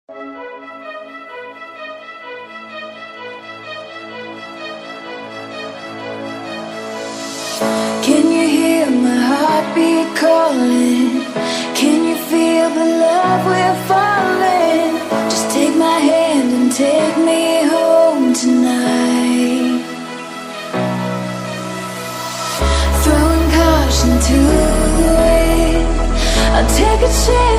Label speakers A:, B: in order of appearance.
A: Can you hear my heartbeat calling? Can you feel the love we're falling? Just take my hand and take me home tonight. Throwing caution to the wind, I'll take a chance.